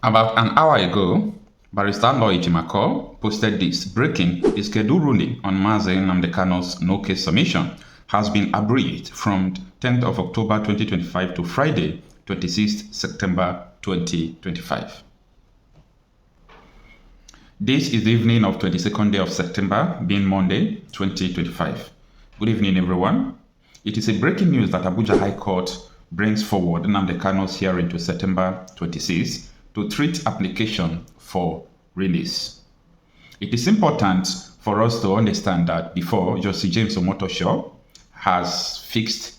About an hour ago, Barrister Lloyd Ebuka posted this. Breaking: the scheduled ruling on Mazi Nnamdi Kanu's no-case submission has been abridged from 10th of October 2025 to Friday, 26th September 2025. This is the evening of 22nd day of September, being Monday, 2025. Good evening, everyone. It is a breaking news that Abuja High Court brings forward Nnamdi Kanu's hearing to September 26 to treat application for release. It is important for us to understand that before, Justice James Omotosho has fixed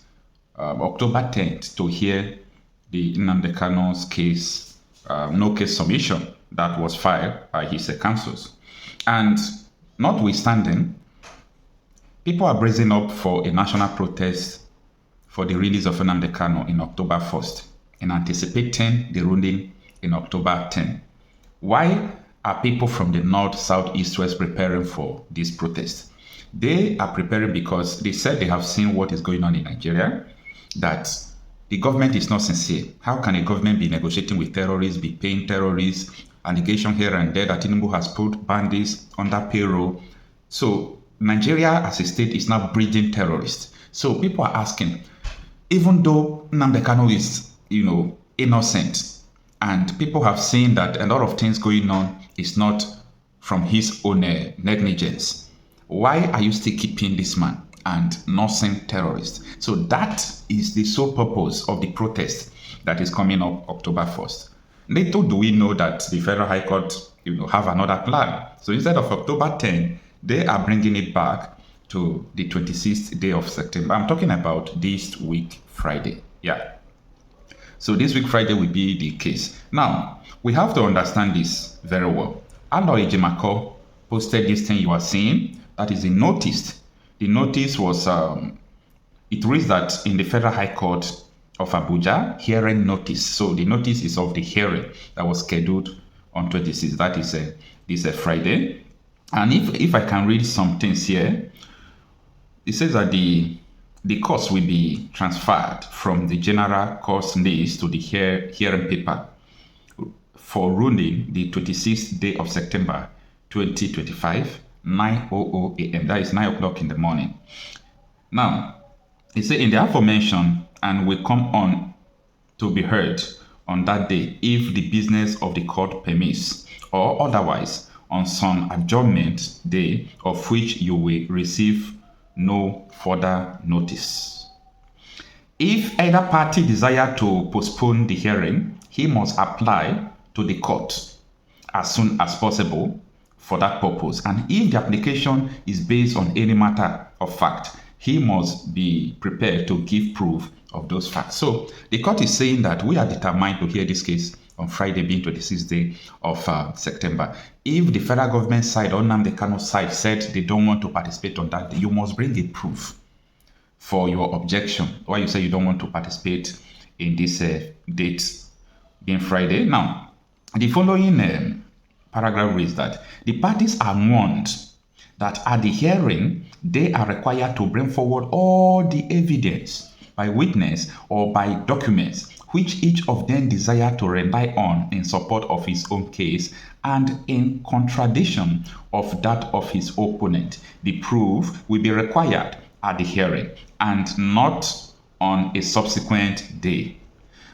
October 10th to hear the Nnamdi Kanu's case, no case submission that was filed by his counsels. And notwithstanding, people are bracing up for a national protest for the release of Nnamdi Kanu in October 1st, in anticipating the ruling in October 10. Why are people from the north, south, east, west preparing for this protest? They are preparing because they said they have seen what is going on in Nigeria, that the government is not sincere. How can a government be negotiating with terrorists, be paying terrorists, allegation here and there that Tinubu has put bandits under payroll? So Nigeria as a state is now breeding terrorists. So people are asking, even though Nnamdi Kanu is, innocent, and people have seen that a lot of things going on is not from his own negligence, why are you still keeping this man and nursing terrorists? So that is the sole purpose of the protest that is coming up October 1st. Little do we know that the Federal High Court, have another plan. So instead of October 10, they are bringing it back to the 26th day of September. I'm talking about this week, Friday. Yeah. So this week, Friday will be the case. Now, we have to understand this very well. Lloyd Ebuka posted this thing you are seeing. That is the notice. The notice was, it reads that in the Federal High Court of Abuja, hearing notice. So the notice is of the hearing that was scheduled on 26th. That is this Friday. And if I can read some things here, it says that the course will be transferred from the general course list to the hearing paper for ruling the 26th day of September 2025, 9:00 a.m. That is 9 o'clock in the morning. Now, it says in the aforementioned and will come on to be heard on that day if the business of the court permits, or otherwise on some adjournment day of which you will receive no further notice. If either party desire to postpone the hearing, he must apply to the court as soon as possible for that purpose. And if the application is based on any matter of fact, he must be prepared to give proof of those facts. So the court is saying that we are determined to hear this case on Friday, being 26th day of September. If the federal government side or Nnamdi Kanu side said they don't want to participate on that day, you must bring a proof for your objection. Why you say you don't want to participate in this date being Friday. Now, the following paragraph reads that the parties are warned that at the hearing, they are required to bring forward all the evidence by witness or by documents which each of them desire to rely on in support of his own case and in contradiction of that of his opponent. The proof will be required at the hearing and not on a subsequent day.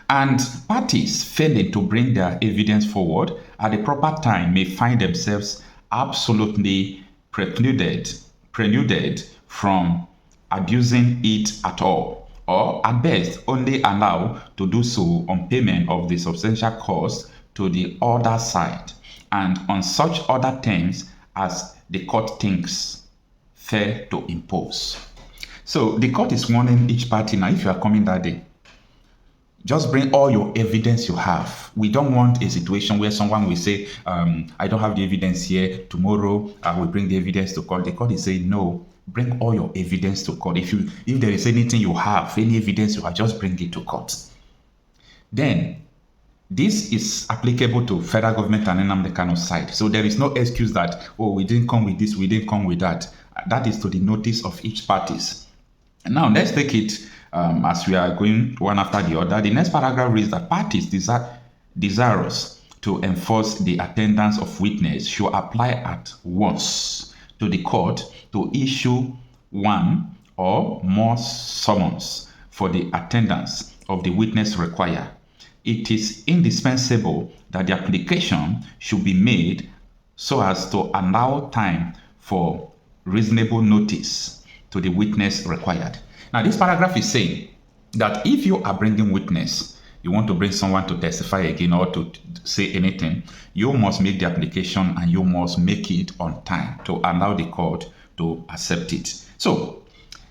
And parties failing to bring their evidence forward at the proper time may find themselves absolutely precluded from abusing it at all, or at best only allowed to do so on payment of the substantial cost to the other side and on such other terms as the court thinks fair to impose. So the court is warning each party now, if you are coming that day, just bring all your evidence you have. We don't want a situation where someone will say, I don't have the evidence here. Tomorrow, I will bring the evidence to court. The court is saying, no, bring all your evidence to court. If there is anything you have, any evidence you have, just bring it to court. Then, this is applicable to federal government and Nnamdi Kanu's side. So there is no excuse that, we didn't come with this, we didn't come with that. That is to the notice of each parties. Now, let's take it as we are going one after the other. The next paragraph reads that parties desirous to enforce the attendance of witness should apply at once to the court to issue one or more summons for the attendance of the witness required. It is indispensable that the application should be made so as to allow time for reasonable notice to the witness required. Now, this paragraph is saying that if you are bringing witness, you want to bring someone to testify again or to say anything, you must make the application and you must make it on time to allow the court to accept it. So,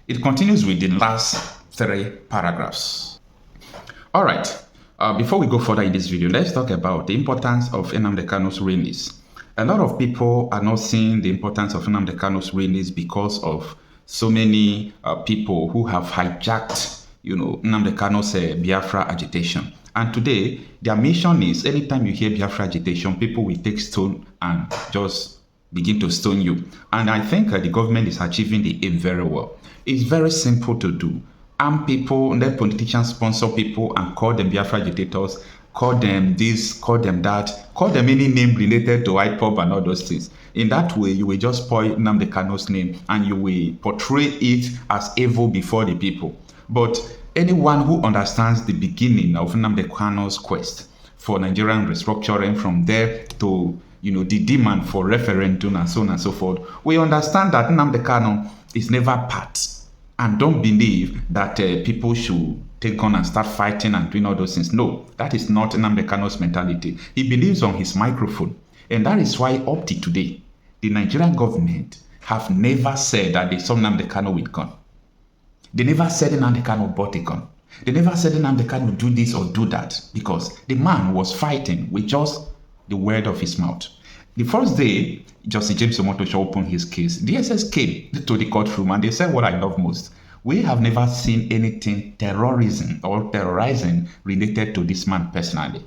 it continues with the last 3 paragraphs. All right. Before we go further in this video, let's talk about the importance of Nnamdi Kanu's release. A lot of people are not seeing the importance of Nnamdi Kanu's release because of so many people who have hijacked, Nnamdi Kanu's Biafra agitation. And today, their mission is, anytime you hear Biafra agitation, people will take stone and just begin to stone you. And I think the government is achieving the aim very well. It's very simple to do. Arm people, let politicians sponsor people and call them Biafra agitators, call them this, call them that, call them any name related to IPOB and all those things. In that way, you will just spoil Nnamdi Kanu's name and you will portray it as evil before the people. But anyone who understands the beginning of Nnamdi Kanu's quest for Nigerian restructuring, from there to the demand for referendum and so on and so forth, we understand that Nnamdi Kanu is never part. And don't believe that people should take gun and start fighting and doing all those things. No, that is not Nnamdi Kanu's mentality. He believes on his microphone. And that is why up to today, the Nigerian government have never said that they saw Nnamdi Kanu with gun. They never said Nnamdi Kanu bought a gun. They never said Nnamdi Kanu do this or do that, because the man was fighting with just the word of his mouth. The first day Justice James Omotosho opened his case, DSS came to the courtroom and they said what I love most. We have never seen anything terrorism or terrorizing related to this man personally.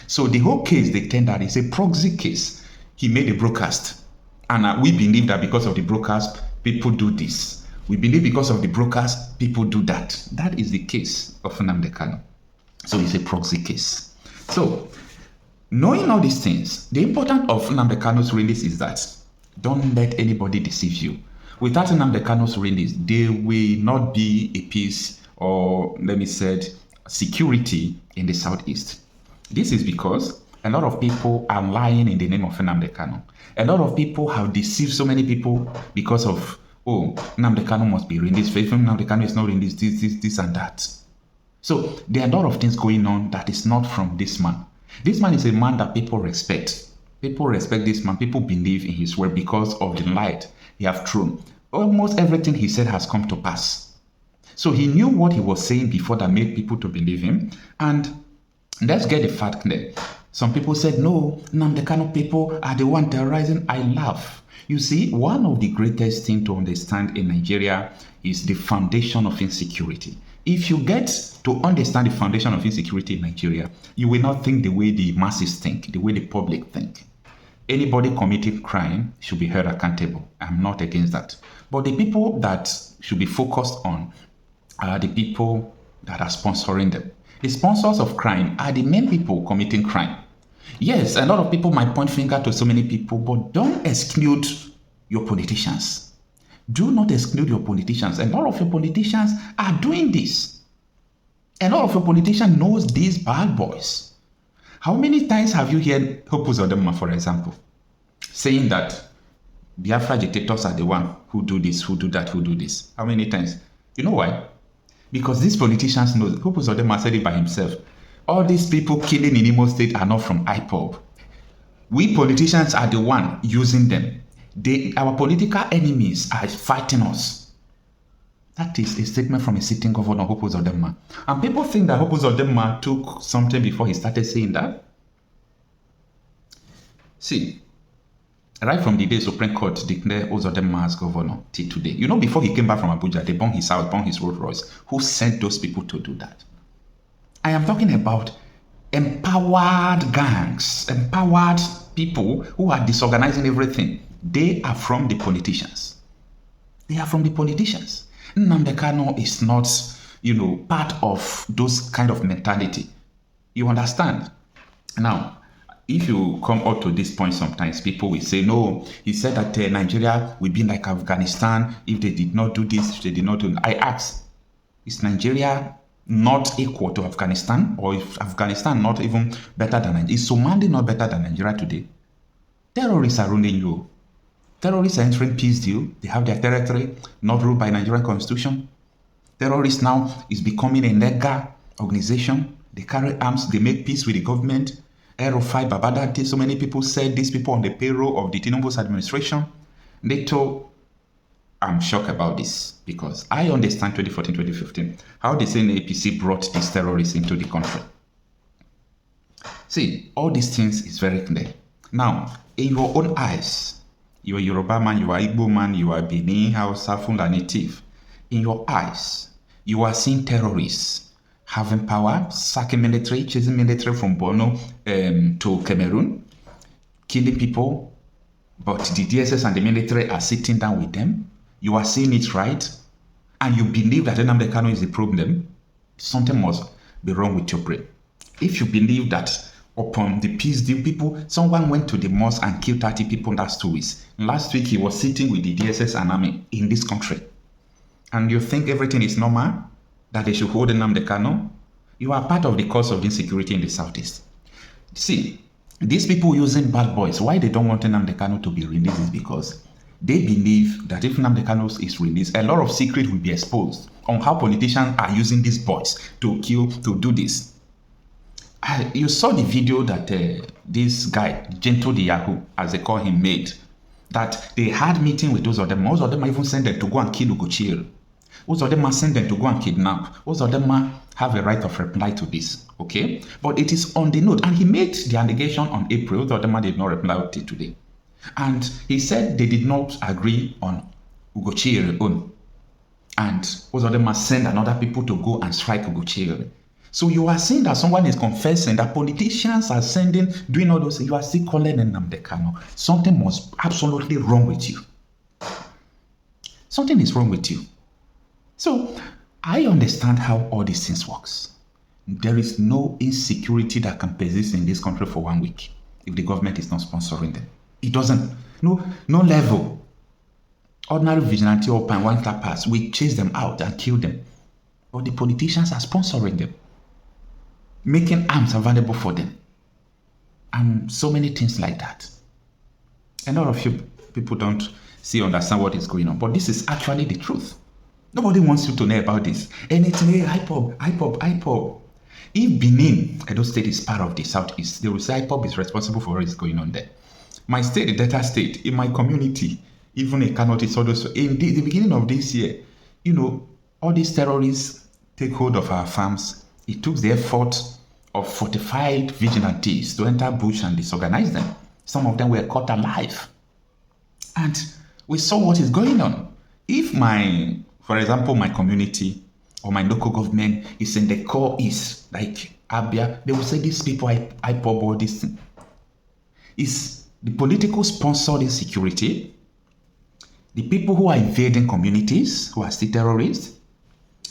So the whole case they tendered is a proxy case. He made a broadcast. And we believe that because of the broadcast, people do this. We believe because of the broadcast, people do that. That is the case of Nnamdi Kanu. So it's a proxy case. So, knowing all these things, the importance of Nnamdi Kanu's release is that don't let anybody deceive you. Without Nnamdi Kanu's release, there will not be a peace or, let me say, security in the southeast. This is because a lot of people are lying in the name of Nnamdi Kanu. A lot of people have deceived so many people because of, Nnamdi Kanu must be released. If Nnamdi Kanu is not released, this and that. So there are a lot of things going on that is not from this man. This man is a man that people respect. People respect this man. People believe in his word because of the light he has thrown. Almost everything he said has come to pass. So he knew what he was saying before that made people to believe him. And let's get the fact clear. Some people said, no, Nnamdi Kanu people are the one terrorizing. I laugh. You see, one of the greatest things to understand in Nigeria is the foundation of insecurity. If you get to understand the foundation of insecurity in Nigeria, you will not think the way the masses think, the way the public think. Anybody committing crime should be held accountable. I'm not against that. But the people that should be focused on are the people that are sponsoring them. The sponsors of crime are the main people committing crime. Yes, a lot of people might point finger to so many people, but don't exclude your politicians. Do not exclude your politicians. A lot of your politicians are doing this. A lot of your politicians knows these bad boys. How many times have you heard Hope Uzodinma, for example, saying that Biafra agitators are the one who do this, who do that, who do this? How many times? You know why? Because these politicians know. Hope Uzodinma said it by himself. All these people killing in Imo State are not from IPOB. We politicians are the one using them. Our political enemies are fighting us. That is a statement from a sitting governor, Hope Uzodinma. And people think that Hope Uzodinma took something before he started saying that. See, right from the day Supreme Court declared Uzodinma as governor till today. You know, before he came back from Abuja, they burned his house, burned his Rolls Royce. Who sent those people to do that? I am talking about empowered gangs, empowered people who are disorganizing everything. They are from the politicians. They are from the politicians. Nnamdi Kanu is not, part of those kind of mentality. You understand? Now, if you come up to this point, sometimes people will say, no, he said that Nigeria will be like Afghanistan if they did not do this, if they did not do. I ask, is Nigeria not equal to Afghanistan, or if Afghanistan not even better than Nigeria? Is Somalia not better than Nigeria today? Terrorists are ruling you. Terrorists are entering peace deal. They have their territory not ruled by Nigerian constitution. Terrorists now is becoming a legal organization. They carry arms. They make peace with the government. Erufai Babadati, so many people said these people on the payroll of the Tinubu's administration. They told, I'm shocked about this because I understand 2014, 2015, how the same APC brought these terrorists into the country. See, all these things is very clear. Now, in your own eyes, you are Yoruba man, you are Igbo man, you are Benin, Hausa, Fulani native. In your eyes, you are seeing terrorists having power, sacking military, chasing military from Borno to Cameroon, killing people, but the DSS and the military are sitting down with them. You are seeing it, right? And you believe that Nnamdi Kanu is the problem. Something must be wrong with your brain. If you believe that upon the peace deal, someone went to the mosque and killed 30 people, that's 2 weeks. Last week, he was sitting with the DSS and army in this country. And you think everything is normal? That they should hold Nnamdi Kanu? You are part of the cause of insecurity in the southeast. See, these people using bad boys, why they don't want Nnamdi Kanu to be released is because they believe that if Nnamdi Kanu is released, a lot of secret will be exposed on how politicians are using these boys to kill, to do this. You saw the video that this guy, Gento the Yahoo, as they call him, made. That they had meeting with those of them. Most of them even sent them to go and kill Ugochiri. Most of them are sent them to go and kidnap. Most of them have a right of reply to this. Okay? But it is on the note. And he made the allegation on April. Most of them did not reply till today. And he said they did not agree on Ugochiri own. And most of them are send another people to go and strike Ugochiri. So you are saying that someone is confessing that politicians are doing all those. You are still calling Nnamdi Kanu. Something was absolutely wrong with you. Something is wrong with you. So I understand how all these things works. There is no insecurity that can persist in this country for 1 week if the government is not sponsoring them. It doesn't. No level. Ordinary vigilante or one pass, we chase them out and kill them. But the politicians are sponsoring them, making arms available for them, and so many things like that. A lot of you people don't understand what is going on, but this is actually the truth. Nobody wants you to know about this. And it's IPOB. If Benin, Edo State, is part of the Southeast, they will say IPOB is responsible for what is going on there. My state, the Delta State, in my community, even a Kano, in the beginning of this year, all these terrorists take hold of our farms. It took the effort of fortified vigilantes to enter bush and disorganize them. Some of them were caught alive. And we saw what is going on. If for example, my community or my local government is in the core east, like Abia, they will say these people IPOB or this thing. It's the political sponsored insecurity, the people who are invading communities, who are still terrorists,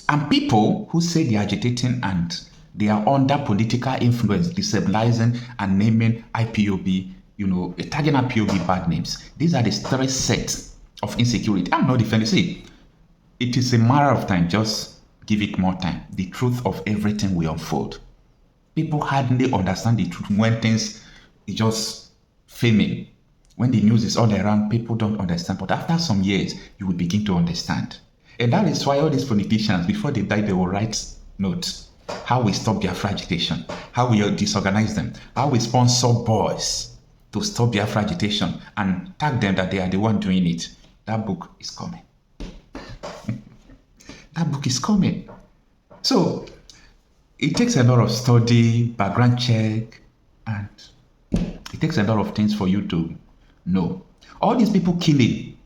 and people who say they are agitating and they are under political influence, destabilizing and naming IPOB, tagging IPOB bad names. These are the 3 sets of insecurity. I'm not defending. See, it is a matter of time. Just give it more time. The truth of everything will unfold. People hardly understand the truth when things is just faming. When the news is all around, people don't understand. But after some years, you will begin to understand. And that is why all these politicians, before they die, they will write notes. How we stop Biafra agitation. How we disorganize them. How we sponsor boys to stop Biafra agitation and tag them that they are the one doing it. That book is coming. That book is coming. So it takes a lot of study, background check, and it takes a lot of things for you to know. All these people killing,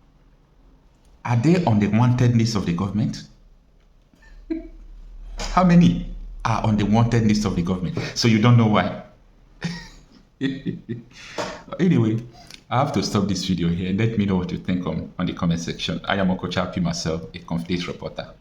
are they on the wanted list of the government? How many are on the wanted list of the government? So you don't know why. Anyway, I have to stop this video here. Let me know what you think on the comment section. I am Okocha Happy myself, a complete reporter.